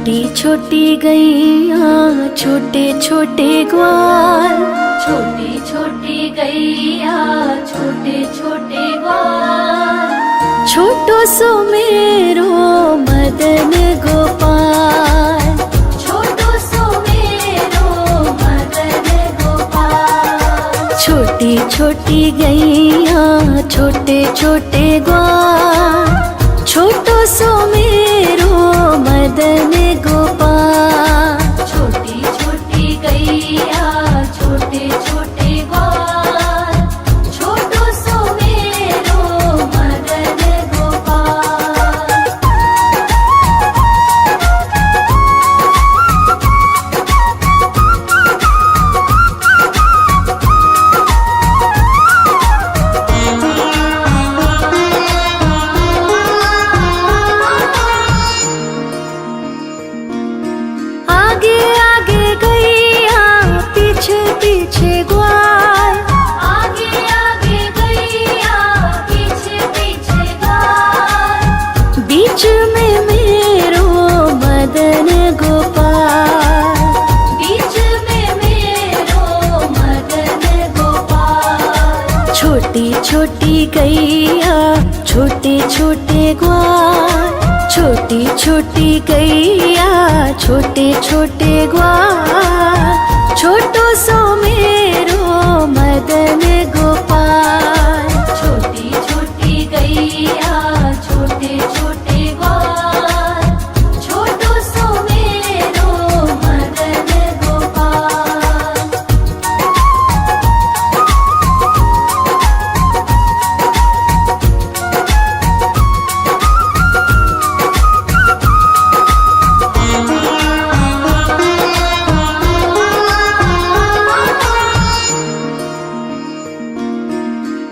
छोटी छोटी गैया छोटे छोटे ग्वाल, छोटी छोटी गैया छोटे छोटे ग्वाल, छोटो सो मेरो मदन गोपाल, छोटो सो मेरो मदन गोपाल। छोटी छोटी गैया छोटे छोटे ग्वाल, छोटो सो मेरो मदन गोपाल। छोटी छोटी गैया छोटे छोटे ग्वाल, छोटो सो मेरो मदन गोपाल। आगे आगे गैया पीछे पीछे ग्वाल, आगे आगे गैया पीछे पीछे ग्वाल, बीच में मेरो मदन गोपाल। बीच में मेरो मदन गोपाल। छोटी छोटी गैया छोटे छोटे ग्वाल, छोटी छोटी गैया छोटे छोटे ग्वाल, छोटो सो मेरो मदन गोपाल। छोटी छोटी गैया छोटे छोटे ग्वाल, छोटो सो मेरो मदन गोपाल।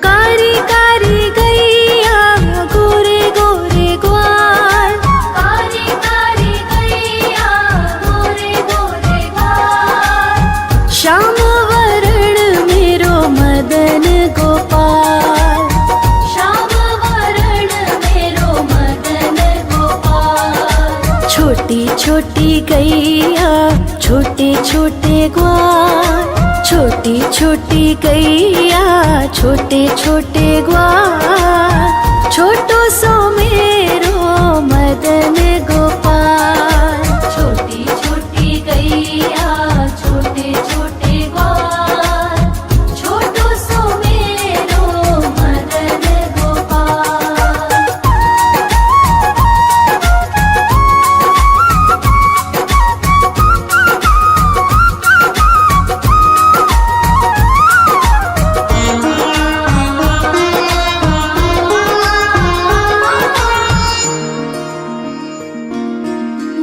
कारी कारी गैया गोरे गोरे ग्वाल, कारी कारी गैया गोरे गोरे ग्वाल, श्याम वरण मेरो मदन गोपाल। श्याम वरण मेरो मदन गोपाल। छोटी छोटी गैया छोटे छोटे ग्वाल, छोटी छोटी गैया छोटे छोटे ग्वाल, छोटो सो मेरो मदन गोपाल। छोटी छोटी गैया छोटे छोटे ग्वाल, छोटो सो मेरो मदन गोपाल।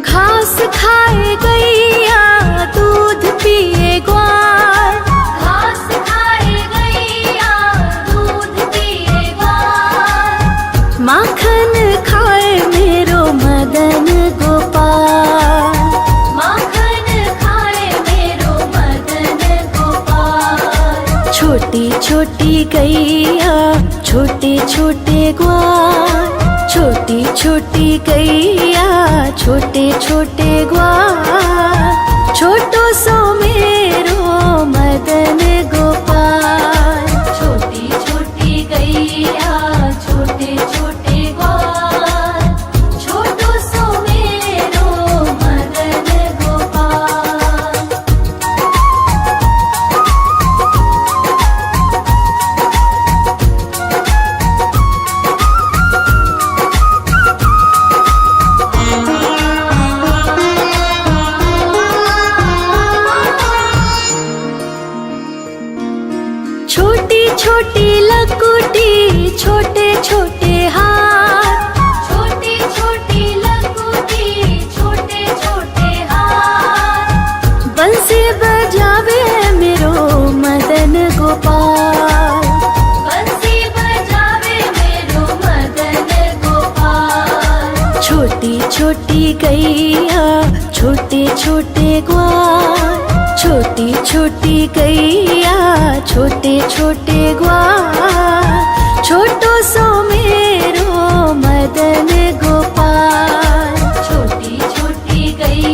घास खाए गैया दूध पिए ग्वाल, घास खाए गैया दूध पिए ग्वाल, माखन खाए मेरो मदन गोपाल। माखन खाए मेरो मदन गोपाल। छोटी छोटी गैया छोटे छोटे ग्वाल, छोटी छोटी गैया छोटे छोटे ग्वाल, छोटो सो मेरो मदन गोपाल। छोटी छोटी गैया छोटे छोटे ग्वाल, छोटो सो मेरो मदन गोपाल। छोटी छोटी लकुटी छोटे छोटे हाथ, छोटी छोटी लकुटी छोटे छोटे हाथ, बंसी बजावे मेरो मदन गोपाल। बंसी बजावे मेरो मदन गोपाल। छोटी छोटी गैया छोटे छोटे ग्वाल, छोटी छोटी गैया छोटे छोटे ग्वाल, छोटो सो मेरो मदन गोपाल। छोटी छोटी गैया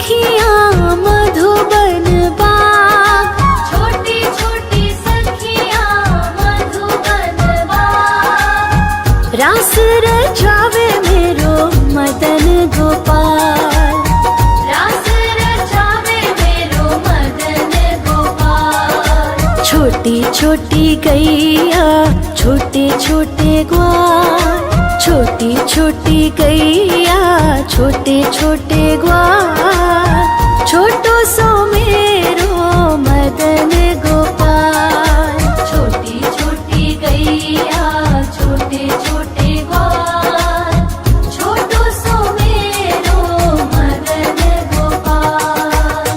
सखियाँ मधुबन बाग, छोटी छोटी सखियाँ मधुबन बाग, रास रचावे मेरो मदन गोपाल। रास रचावे मेरो मदन गोपाल। छोटी छोटी गैया छोटे छोटे ग्वाल, छोटी छोटी गैया छोटे छोटे ग्वाल, छोटो सो मेरो मदन गोपाल। छोटी छोटी गैया छोटे छोटे ग्वाल, छोटो सो मेरो मदन गोपाल।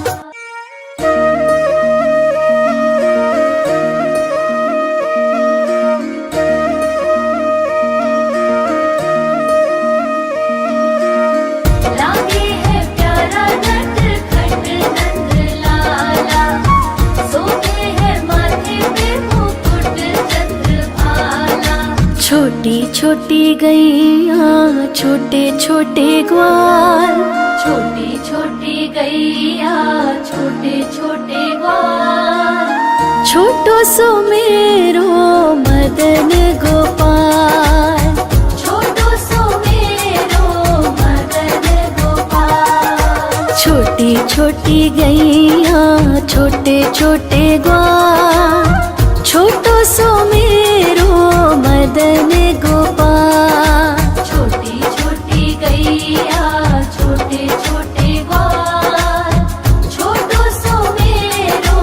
लागे है प्यारा नटखट नंद लाला, सोते है माथे पे मुकुट चंद्रभाला। छोटी छोटी गैया छोटे छोटे ग्वाल, छोटी छोटी गैया छोटे छोटे ग्वाल, छोटो सो मेरो मदन गोपाल। छोटो सो मेरो मदन गोपाल। छोटी छोटी गैया छोटे छोटे ग्वाल, छोटो सो मेरो मदन गोपाल। छोटी छोटी गैया छोटे छोटे ग्वाल, छोटो सो मेरो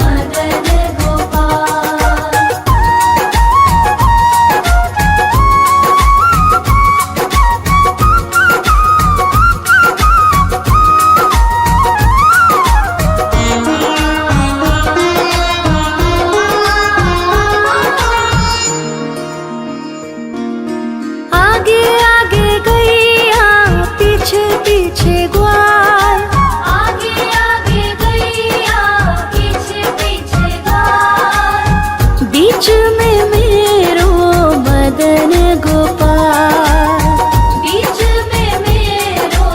मदन गोपाल। आगे आगे गैया पीछे पीछे ग्वाल, आगे आगे गैया पीछे पीछे ग्वाल, बीच में मेरो मदन गोपाल। बीच में मेरो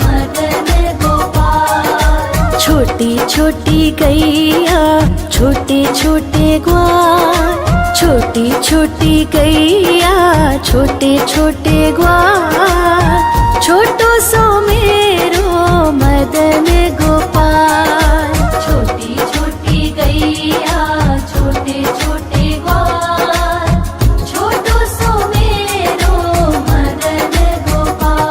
मदन गोपाल। छोटी छोटी गैया छोटे छोटे ग्वाल, छोटी छोटी गैया छोटे छोटे ग्वाल, छोटो सो मेरो मदन गोपाल। छोटी छोटी गैया छोटे छोटे ग्वाल, छोटो सो मेरो मदन गोपाल।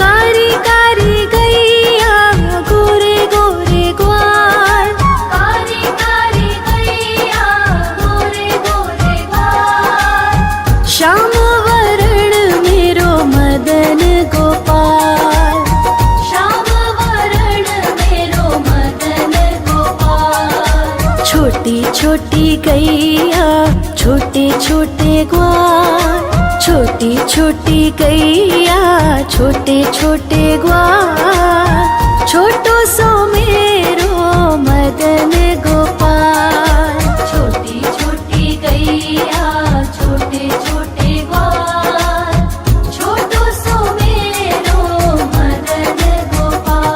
कारी कारी गैया गोरे गोरे ग्वाल, कारी कारी गैया गोरे गोरे ग्वाल, श्याम वरण मेरो मदन गोपाल। श्याम वरण मेरो मदन गोपाल। छोटी छोटी गैया छोटे छोटे ग्वाल, छोटी छोटी गैया छोटे छोटे ग्वाल, छोटो सो मेरो मदन गोपाल। छोटी छोटी गैया छोटे छोटे ग्वाल, छोटो सो मेरो मदन गोपाल।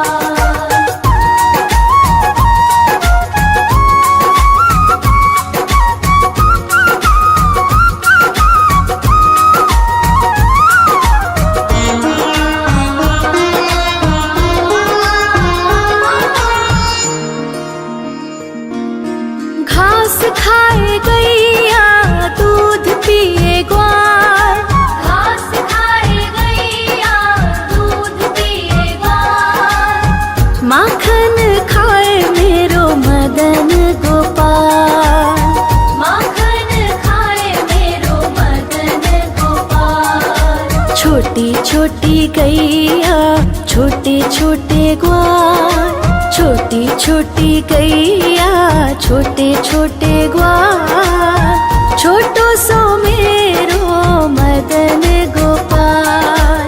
घास खाए गैया दूध पिए ग्वाल, घास खाए गैया दूध पिए ग्वाल, माखन खाए मेरो मदन गोपाल। माखन खाए मेरो मदन गोपाल। छोटी छोटी गैया छोटे छोटे ग्वाल, छोटी छोटी गैया छोटे छोटे ग्वाल, छोटो सो मेरो मदन गोपाल।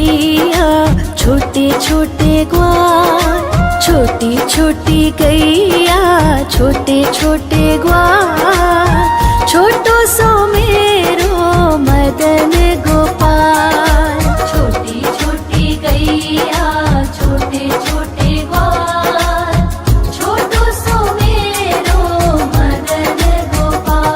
गैया छोटे छोटे ग्वाल, छोटी छोटी गैया छोटे छोटे ग्वाल, छोटो सो मेरो मदन गोपाल। छोटी छोटी गैया छोटे छोटे ग्वाल, छोटो सो मेरो मदन गोपाल।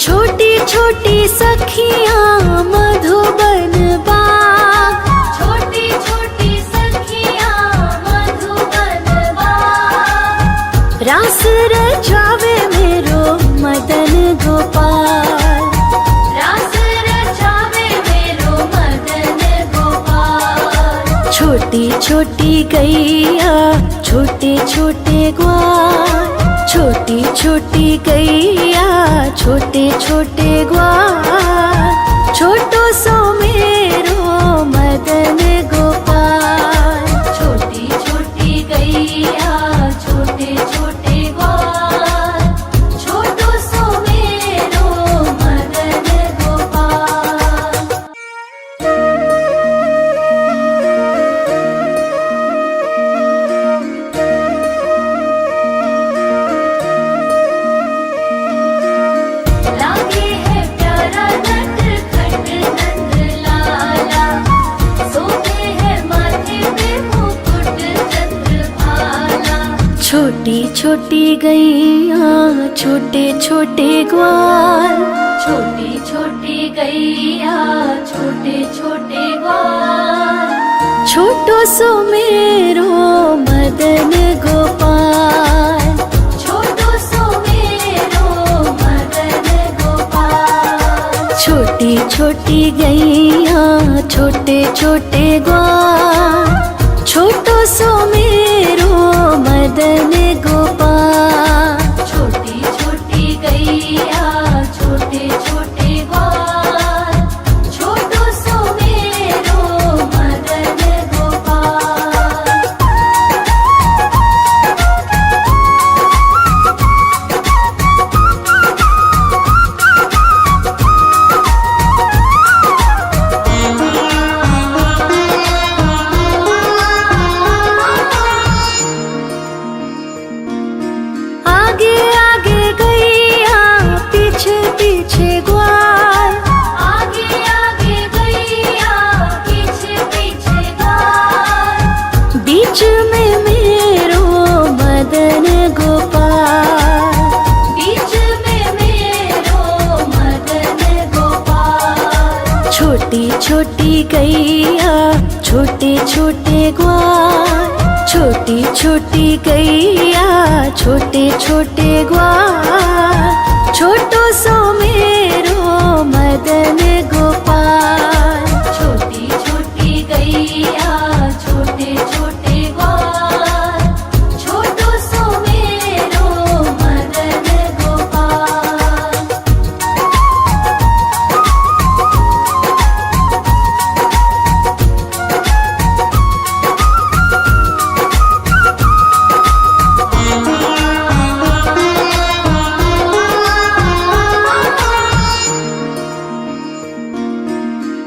छोटी छोटी सखियाँ मधुबन बाग, छोटी छोटी सखियाँ मधुबन बाग, रास रचावे मेरो मदन गोपाल। रास रचावे मेरो मदन गोपाल। छोटी छोटी गैया छोटे छोटे ग्वाल, छोटी छोटी गैया छोटे छोटे ग्वाल, छोटो सो मेरो मदन गोपाल। छोटी छोटी गैया छोटे छोटे ग्वाल, छोटो सो मेरो मदन गोपाल। लागे है प्यारा नटखट नंद लाला, सोते है माथे पे मुकुट चंद्रभाला। छोटी छोटी गैया छोटे छोटे ग्वाल, छोटी छोटी गैया छोटे छोटे ग्वाल, छोटो सो मेरो मदन गोपाल। छोटो सो मेरो मदन गोपाल। छोटी छोटी गैया छोटे छोटे ग्वाल, छोटो सो मेरो मदन गोपाल। छोटी छोटी गैया छोटे छोटे ग्वाल, छोटो सो मेरो मदन गोपाल। आगे आगे गैया पीछे पीछे ग्वाल, आगे आगे गैया पीछे पीछे ग्वाल, बीच में मेरो मदन गोपाल। बीच में मेरो मदन गोपाल। छोटी छोटी गैया छोटे छोटे ग्वाल, छोटी छोटी गैया छोटे छोटे ग्वाल, छोटो सो मेरो मदन गोपाल। छोटी छोटी गैया छोटे छोटे ग्वाल, छोटो सो मेरो मदन गोपाल।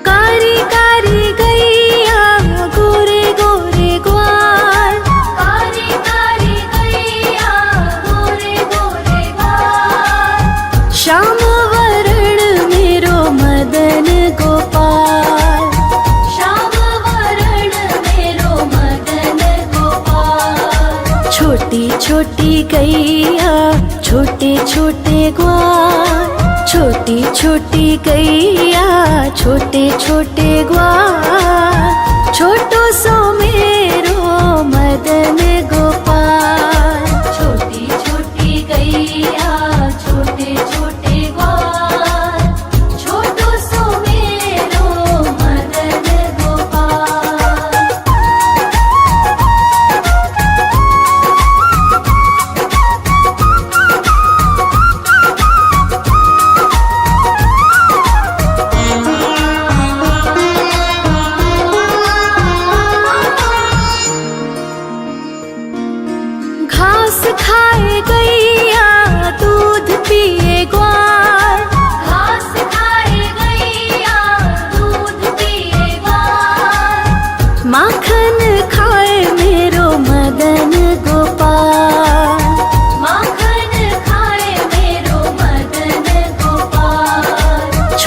कारी कारी गैया गोरे गोरे ग्वाल, कारी कारी गैया गोरे गोरे ग्वाल, श्याम वरण मेरो मदन गोपाल। श्याम वरण मेरो मदन गोपाल। छोटी छोटी गैया छोटे छोटे ग्वाल, छोटी छोटी गैया छोटे छोटे ग्वाल, छोटो सो मेरो मदन गोपाल। छोटी छोटी गैया छोटे छोटे ग्वाल, छोटो सो मेरो मदन गोपाल।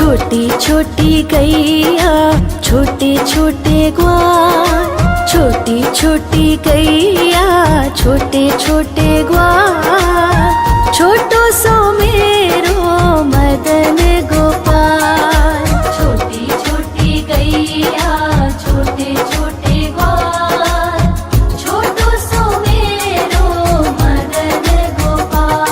छोटी छोटी गैया छोटे छोटे ग्वाल, छोटी छोटी गैया छोटे छोटे ग्वाल, छोटो सो मेरो मदन गोपाल। छोटी छोटी गैया छोटे छोटे ग्वाल, छोटो सो मेरो मदन गोपाल।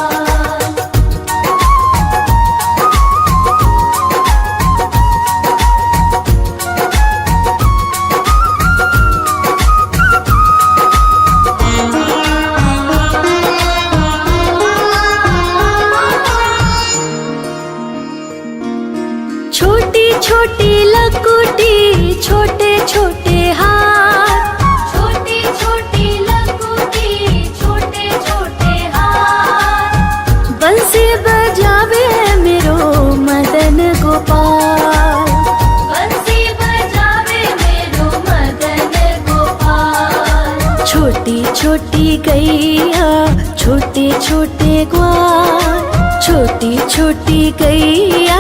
छोटी छोटी लकुटी छोटे छोटे हाथ, छोटी छोटी लकुटी छोटे छोटे हाथ, बंसी बजावे मेरो मदन गोपाल। बंसी बजावे मेरो मदन गोपाल। छोटी छोटी गैया छोटे छोटे ग्वाल, छोटी छोटी गैया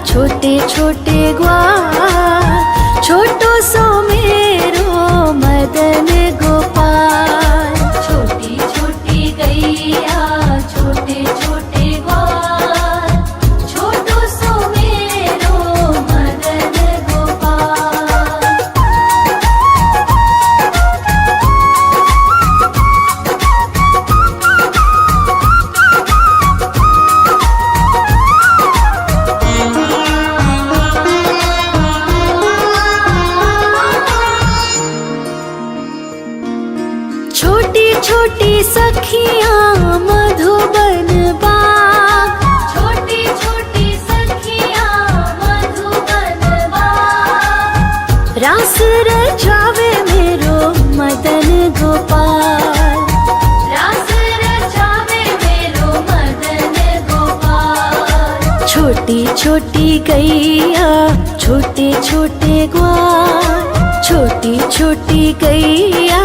छोटे छोटे ग्वाल, छोटो सो मेरो मदन गोपाल। छोटी छोटी गैया छोटे छोटे ग्वाल, छोटो सो मेरो मदन गोपाल। छोटी छोटी सखियाँ मधुबन बाग, छोटी छोटी सखियाँ मधुबन बाग, रास रचावे मेरो मदन गोपाल। रास रचावे मेरो मदन गोपाल। छोटी छोटी गैया छोटे छोटे ग्वाल, छोटी छोटी गैया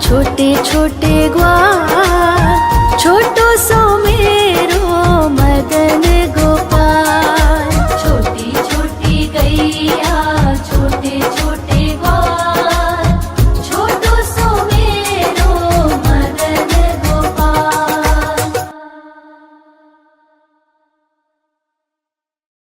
छोटे छोटे ग्वाल, छोटो सो मेरो मदन